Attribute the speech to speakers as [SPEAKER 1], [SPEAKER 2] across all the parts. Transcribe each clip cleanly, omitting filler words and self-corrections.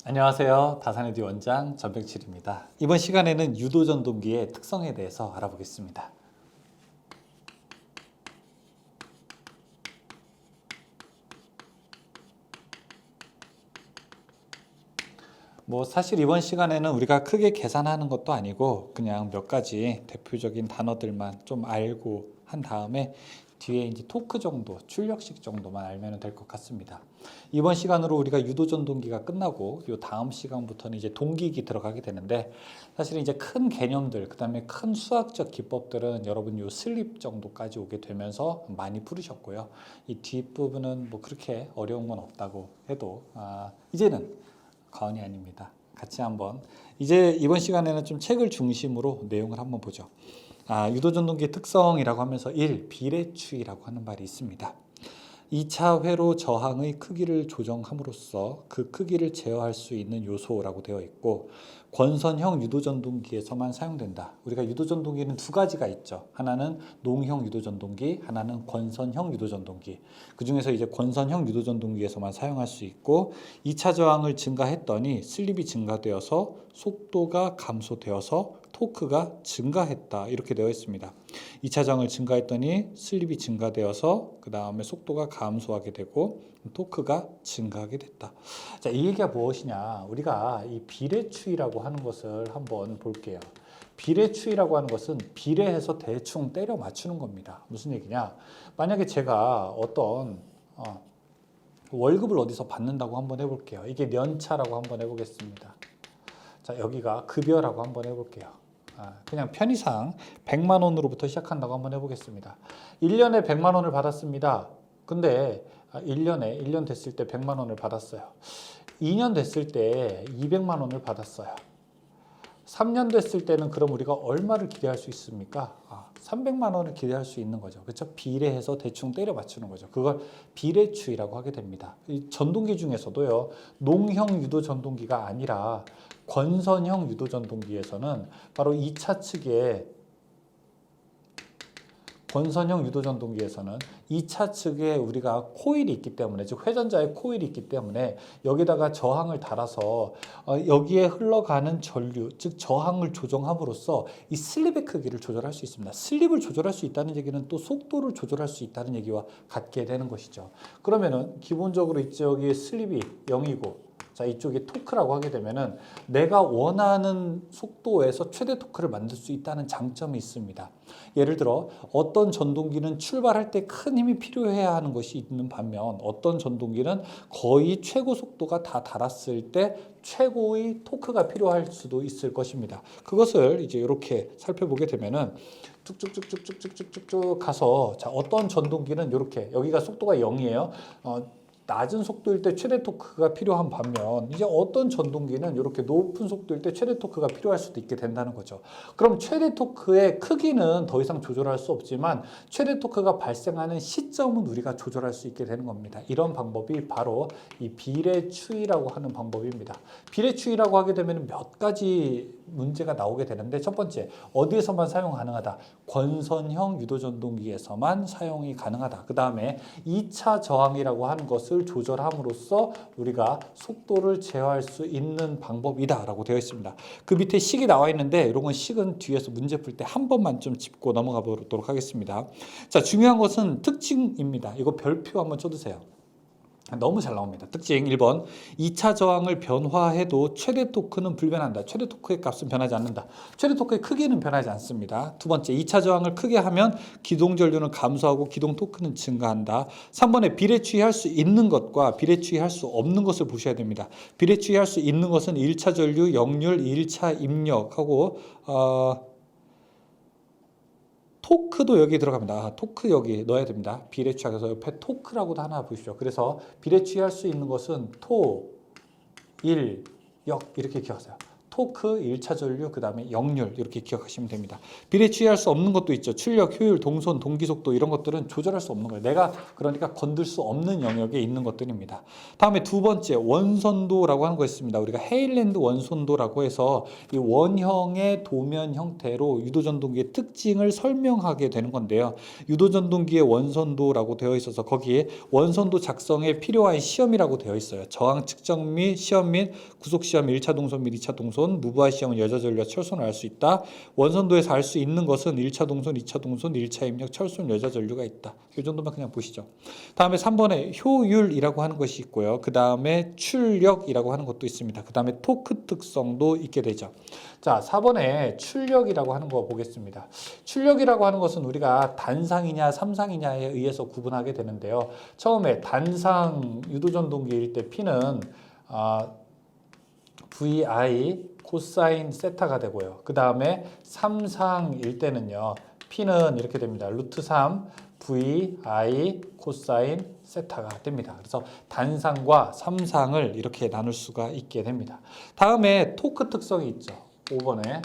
[SPEAKER 1] 안녕하세요. 다산에듀 원장 전병칠입니다. 이번 시간에는 유도전동기의 특성에 대해서 알아보겠습니다. 사실 이번 시간에는 우리가 크게 계산하는 것도 아니고 그냥 몇 가지 대표적인 단어들만 좀 알고 한 다음에 뒤에 이제 토크 정도, 출력식 정도만 알면 될 것 같습니다. 이번 시간으로 우리가 유도전동기가 끝나고 요 다음 시간부터는 이제 동기기 들어가게 되는데 사실 이제 큰 개념들, 그다음에 큰 수학적 기법들은 여러분 요 슬립 정도까지 오게 되면서 많이 풀으셨고요. 이 뒷부분은 그렇게 어려운 건 없다고 해도 이제는 과언이 아닙니다. 같이 한번 이제 이번 시간에는 좀 책을 중심으로 내용을 한번 보죠. 유도전동기의 특성이라고 하면서 1. 비례추이라고 하는 말이 있습니다. 2차 회로 저항의 크기를 조정함으로써 그 크기를 제어할 수 있는 요소라고 되어 있고 권선형 유도전동기에서만 사용된다. 우리가 유도전동기는 두 가지가 있죠. 하나는 농형 유도전동기, 하나는 권선형 유도전동기. 그 중에서 이제 권선형 유도전동기에서만 사용할 수 있고 2차 저항을 증가했더니 슬립이 증가되어서 속도가 감소되어서 토크가 증가했다 이렇게 되어 있습니다. 2차 저항을 증가했더니 슬립이 증가되어서 그 다음에 속도가 감소하게 되고 토크가 증가하게 됐다. 자, 이 얘기가 무엇이냐? 우리가 이 비례추이라고 하는 것을 한번 볼게요. 비례추이라고 하는 것은 비례해서 대충 때려 맞추는 겁니다. 무슨 얘기냐? 만약에 제가 어떤 월급을 어디서 받는다고 한번 해볼게요. 이게 년차라고 한번 해보겠습니다. 자, 여기가 급여라고 한번 해볼게요. 그냥 편의상 100만 원으로부터 시작한다고 한번 해보겠습니다. 1년에 100만 원을 받았습니다. 근데 1년 됐을 때 100만 원을 받았어요. 2년 됐을 때 200만 원을 받았어요. 3년 됐을 때는 그럼 우리가 얼마를 기대할 수 있습니까? 300만 원을 기대할 수 있는 거죠. 그렇죠? 비례해서 대충 때려 맞추는 거죠. 그걸 비례추이라고 하게 됩니다. 이 전동기 중에서도요. 농형 유도 전동기가 아니라 권선형 유도 전동기에서는 바로 2차 측에 권선형 유도전동기에서는 2차 측에 우리가 코일이 있기 때문에, 즉 회전자의 코일이 있기 때문에 여기다가 저항을 달아서 여기에 흘러가는 전류, 즉 저항을 조정함으로써 이 슬립의 크기를 조절할 수 있습니다. 슬립을 조절할 수 있다는 얘기는 또 속도를 조절할 수 있다는 얘기와 같게 되는 것이죠. 그러면은 기본적으로 이쪽에 슬립이 0이고 자, 이쪽이 토크라고 하게 되면은 내가 원하는 속도에서 최대 토크를 만들 수 있다는 장점이 있습니다. 예를 들어 어떤 전동기는 출발할 때 큰 힘이 필요해야 하는 것이 있는 반면 어떤 전동기는 거의 최고 속도가 다 달았을 때 최고의 토크가 필요할 수도 있을 것입니다. 그것을 이제 이렇게 살펴보게 되면은 쭉쭉쭉쭉쭉쭉쭉 가서 자, 어떤 전동기는 이렇게 여기가 속도가 0이에요. 낮은 속도일 때 최대 토크가 필요한 반면 이제 어떤 전동기는 이렇게 높은 속도일 때 최대 토크가 필요할 수도 있게 된다는 거죠. 그럼 최대 토크의 크기는 더 이상 조절할 수 없지만 최대 토크가 발생하는 시점은 우리가 조절할 수 있게 되는 겁니다. 이런 방법이 바로 이 비례추이라고 하는 방법입니다. 비례추이라고 하게 되면 몇 가지 문제가 나오게 되는데 첫 번째, 어디에서만 사용 가능하다? 권선형 유도전동기에서만 사용이 가능하다. 그 다음에 2차 저항이라고 하는 것을 조절함으로써 우리가 속도를 제어할 수 있는 방법이다 라고 되어 있습니다. 그 밑에 식이 나와 있는데 이런 건 식은 뒤에서 문제 풀 때 한 번만 좀 짚고 넘어가 보도록 하겠습니다. 자, 중요한 것은 특징입니다. 이거 별표 한번 쳐두세요. 너무 잘 나옵니다. 특징 1번 2차 저항을 변화해도 최대 토크는 불변한다. 최대 토크의 값은 변하지 않는다. 최대 토크의 크기는 변하지 않습니다. 두 번째 2차 저항을 크게 하면 기동 전류는 감소하고 기동 토크는 증가한다. 3번에 비례추이할 수 있는 것과 비례추이할 수 없는 것을 보셔야 됩니다. 비례추이할 수 있는 것은 1차 전류, 역률, 1차 입력하고 토크도 여기 들어갑니다. 토크 여기 넣어야 됩니다. 비례추이해서 옆에 토크라고도 하나 보십시오. 그래서 비례추이할 수 있는 것은 토, 일, 역 이렇게 기억하세요. 토크, 1차 전류, 그 다음에 역률 이렇게 기억하시면 됩니다. 비례 취할 수 없는 것도 있죠. 출력, 효율, 동선, 동기속도 이런 것들은 조절할 수 없는 거예요. 내가 그러니까 건들 수 없는 영역에 있는 것들입니다. 다음에 두 번째 원선도라고 하는 거 있습니다. 우리가 헤일랜드 원선도라고 해서 이 원형의 도면 형태로 유도전동기의 특징을 설명하게 되는 건데요. 유도전동기의 원선도라고 되어 있어서 거기에 원선도 작성에 필요한 시험이라고 되어 있어요. 저항 측정 및 시험 및 구속시험 1차 동선 및 2차 동선, 무부하 시험은 여자전류와 철선을 알 수 있다. 원선도에서 알 수 있는 것은 1차 동선, 2차 동선, 1차 입력, 철선, 여자전류가 있다. 이 정도만 그냥 보시죠. 다음에 3번에 효율이라고 하는 것이 있고요. 그 다음에 출력이라고 하는 것도 있습니다. 그 다음에 토크 특성도 있게 되죠. 자, 4번에 출력이라고 하는 거 보겠습니다. 출력이라고 하는 것은 우리가 단상이냐 삼상이냐에 의해서 구분하게 되는데요. 처음에 단상 유도전동기일 때 P는 VI 코사인 세타가 되고요. 그 다음에 삼상일 때는요. P는 이렇게 됩니다. 루트 3 VI 코사인 세타가 됩니다. 그래서 단상과 삼상을 이렇게 나눌 수가 있게 됩니다. 다음에 토크 특성이 있죠. 5번에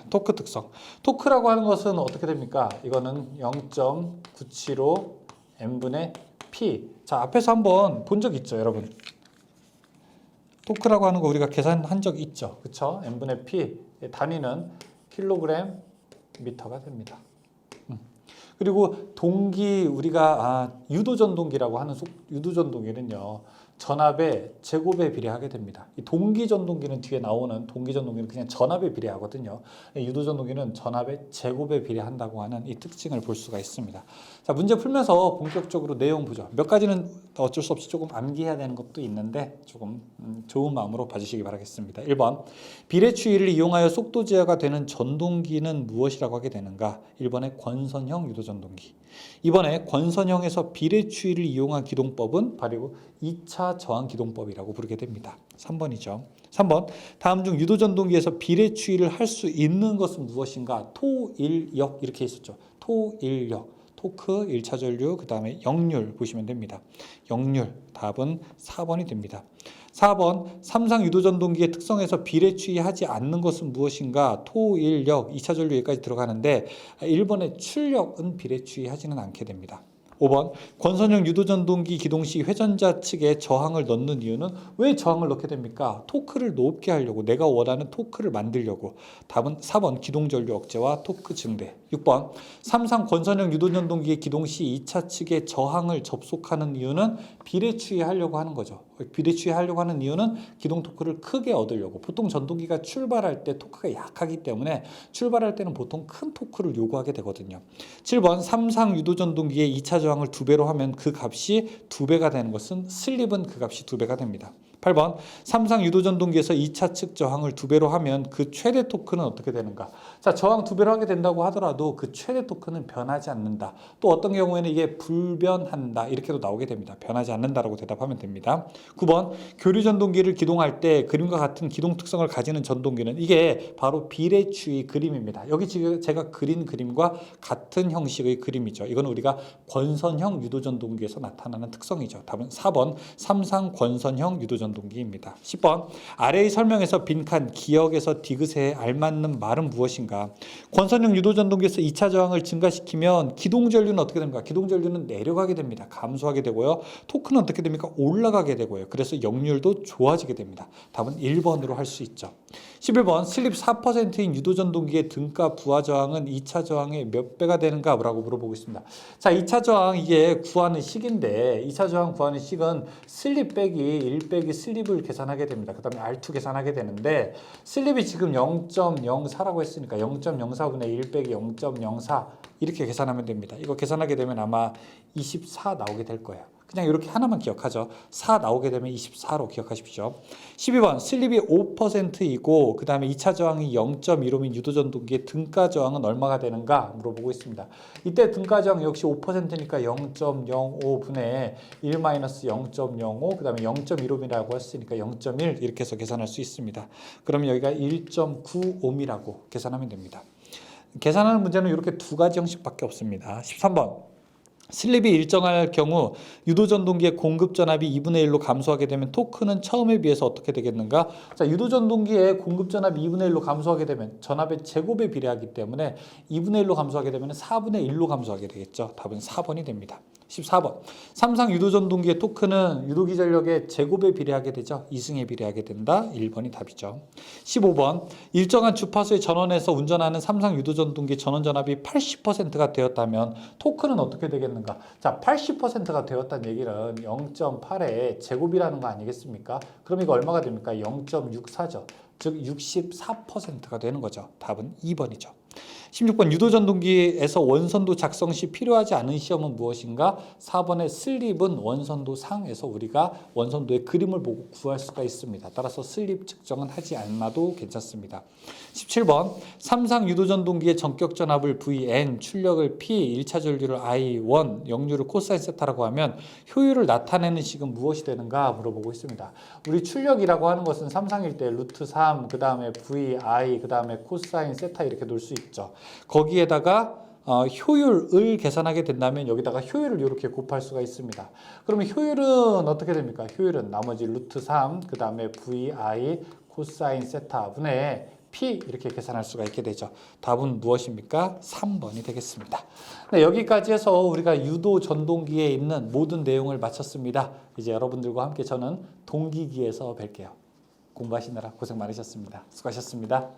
[SPEAKER 1] 토크 특성. 토크라고 하는 것은 어떻게 됩니까? 이거는 0.975 n분의 P. 자, 앞에서 한번 본 적 있죠, 여러분? 토크라고 하는 거 우리가 계산한 적 있죠. 그렇죠? n분의 P. 단위는 킬로그램 미터가 됩니다. 그리고 동기 우리가 유도전동기라고 하는 유도전동기는요. 전압의 제곱에 비례하게 됩니다. 이 동기전동기는 뒤에 나오는 동기전동기는 그냥 전압에 비례하거든요. 유도전동기는 전압의 제곱에 비례한다고 하는 이 특징을 볼 수가 있습니다. 자, 문제 풀면서 본격적으로 내용 보죠. 몇 가지는 어쩔 수 없이 조금 암기해야 되는 것도 있는데 조금 좋은 마음으로 봐주시기 바라겠습니다. 1번 비례추이를 이용하여 속도 제어가 되는 전동기는 무엇이라고 하게 되는가? 1번에 권선형 유도전동기. 2번에 권선형에서 비례추이를 이용한 기동법은 바로 2차 저항 기동법이라고 부르게 됩니다. 3번이죠. 3번 다음 중 유도전동기에서 비례추이를 할 수 있는 것은 무엇인가? 토일력 이렇게 있었죠. 토일력, 토크, 1차 전류, 그 다음에 역률 보시면 됩니다. 역률 답은 4번이 됩니다. 4번 삼상 유도전동기의 특성에서 비례추이하지 않는 것은 무엇인가? 토일력, 2차 전류 여기까지 들어가는데 1번의 출력은 비례추이하지는 않게 됩니다. 5번 권선형 유도전동기 기동 시 회전자 측에 저항을 넣는 이유는 왜 저항을 넣게 됩니까? 토크를 높게 하려고, 내가 원하는 토크를 만들려고. 답은 4번 기동전류 억제와 토크 증대. 6번 삼상 권선형 유도전동기의 기동 시 2차 측에 저항을 접속하는 이유는 비례추이하려고 하는 거죠. 비례추이하려고 하는 이유는 기동 토크를 크게 얻으려고. 보통 전동기가 출발할 때 토크가 약하기 때문에 출발할 때는 보통 큰 토크를 요구하게 되거든요. 7번 삼상 유도전동기의 2차 저항을 2배로 하면 그 값이 2배가 되는 것은 슬립은 그 값이 2배가 됩니다. 8번 삼상 유도전동기에서 2차 측 저항을 2배로 하면 그 최대 토크는 어떻게 되는가? 자, 저항 2배로 하게 된다고 하더라도 그 최대 토크는 변하지 않는다. 또 어떤 경우에는 이게 불변한다. 이렇게도 나오게 됩니다. 변하지 않는다라고 대답하면 됩니다. 9번 교류전동기를 기동할 때 그림과 같은 기동 특성을 가지는 전동기는 이게 바로 비례추이 그림입니다. 여기 지금 제가 그린 그림과 같은 형식의 그림이죠. 이건 우리가 권선형 유도전동기에서 나타나는 특성이죠. 답은 4번 삼상 권선형 유도전동기입니다. 10번 아래의 설명에서 빈칸 기역에서 디귿에 알맞는 말은 무엇인가? 권선형 유도전동기에서 2차 저항을 증가시키면 기동전류는 어떻게 됩니까? 기동전류는 내려가게 됩니다. 감소하게 되고요. 토크는 어떻게 됩니까? 올라가게 되고요. 그래서 역률도 좋아지게 됩니다. 답은 1번으로 할 수 있죠. 11번 슬립 4%인 유도전동기의 등가 부하 저항은 2차 저항의 몇 배가 되는가? 라고 물어보고 있습니다. 자, 2차 저항 이게 구하는 식인데 2차 저항 구하는 식은 슬립 빼기 1 빼기 슬립을 계산하게 됩니다. 그 다음에 R2 계산하게 되는데 슬립이 지금 0.04라고 했으니까 0.04분의 1 빼기 0.04 이렇게 계산하면 됩니다. 이거 계산하게 되면 아마 24 나오게 될 거예요. 그냥 이렇게 하나만 기억하죠. 4 나오게 되면 24로 기억하십시오. 12번 슬립이 5%이고 그 다음에 2차 저항이 0.15인 유도전동기의 등가 저항은 얼마가 되는가 물어보고 있습니다. 이때 등가 저항 역시 5%니까 0.05분의 1-0.05 그 다음에 0.15이라고 했으니까 0.1 이렇게 해서 계산할 수 있습니다. 그러면 여기가 1.95이라고 계산하면 됩니다. 계산하는 문제는 이렇게 두 가지 형식밖에 없습니다. 13번 슬립이 일정할 경우 유도전동기의 공급 전압이 2분의 1로 감소하게 되면 토크는 처음에 비해서 어떻게 되겠는가? 자, 유도전동기의 공급 전압이 2분의 1로 감소하게 되면 전압의 제곱에 비례하기 때문에 2분의 1로 감소하게 되면 4분의 1로 감소하게 되겠죠. 답은 4번이 됩니다. 14번. 삼상 유도전동기의 토크는 유도기전력의 제곱에 비례하게 되죠. 이승에 비례하게 된다. 1번이 답이죠. 15번. 일정한 주파수의 전원에서 운전하는 삼상 유도전동기 전원 전압이 80%가 되었다면 토크는 어떻게 되겠는가? 자, 80%가 되었다는 얘기는 0.8의 제곱이라는 거 아니겠습니까? 그럼 이거 얼마가 됩니까? 0.64죠. 즉 64%가 되는 거죠. 답은 2번이죠. 16번 유도전동기에서 원선도 작성 시 필요하지 않은 시험은 무엇인가? 4번의 슬립은 원선도 상에서 우리가 원선도의 그림을 보고 구할 수가 있습니다. 따라서 슬립 측정은 하지 않아도 괜찮습니다. 17번 삼상 유도전동기의 전격 전압을 Vn, 출력을 P, 1차 전류를 I1, 역류를 코사인 세타라고 하면 효율을 나타내는 식은 무엇이 되는가 물어보고 있습니다. 우리 출력이라고 하는 것은 삼상일 때 루트 3, 그 다음에 V, I, 그 다음에 코사인 세타 이렇게 놓을 수 있죠. 거기에다가 효율을 계산하게 된다면 여기다가 효율을 이렇게 곱할 수가 있습니다. 그러면 효율은 어떻게 됩니까? 효율은 나머지 루트 3, 그 다음에 VI 코사인 세타 분의 P 이렇게 계산할 수가 있게 되죠. 답은 무엇입니까? 3번이 되겠습니다. 네, 여기까지 해서 우리가 유도 전동기에 있는 모든 내용을 마쳤습니다. 이제 여러분들과 함께 저는 동기기에서 뵐게요. 공부하시느라 고생 많으셨습니다. 수고하셨습니다.